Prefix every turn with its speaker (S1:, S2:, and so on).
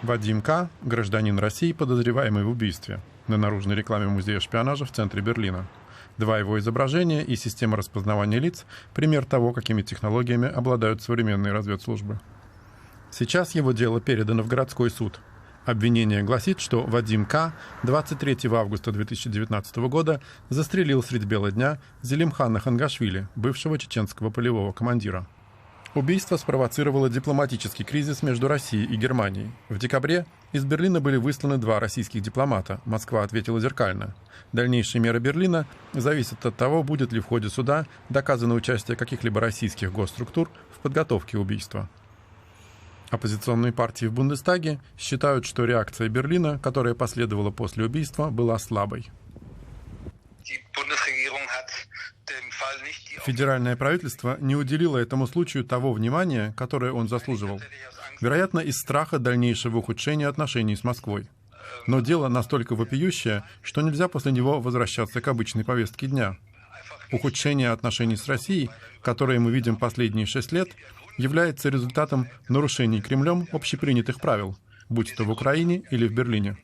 S1: Вадим К., гражданин России, подозреваемый в убийстве, на наружной рекламе музея шпионажа в центре Берлина. Два его изображения и система распознавания лиц – пример того, какими технологиями обладают современные разведслужбы. Сейчас его дело передано в городской суд. Обвинение гласит, что Вадим К. 23 августа 2019 года застрелил средь бела дня Зелимхана Хангашвили, бывшего чеченского полевого командира. Убийство спровоцировало дипломатический кризис между Россией и Германией. В декабре из Берлина были высланы два российских дипломата. Москва ответила зеркально. Дальнейшие меры Берлина зависят от того, будет ли в ходе суда доказано участие каких-либо российских госструктур в подготовке убийства. Оппозиционные партии в Бундестаге считают, что реакция Берлина, которая последовала после убийства, была слабой. Федеральное правительство не уделило этому случаю того внимания, которое он заслуживал. Вероятно, из страха дальнейшего ухудшения отношений с Москвой. Но дело настолько вопиющее, что нельзя после него возвращаться к обычной повестке дня. Ухудшение отношений с Россией, которое мы видим последние 6 лет, является результатом нарушений Кремлем общепринятых правил, будь то в Украине или в Берлине.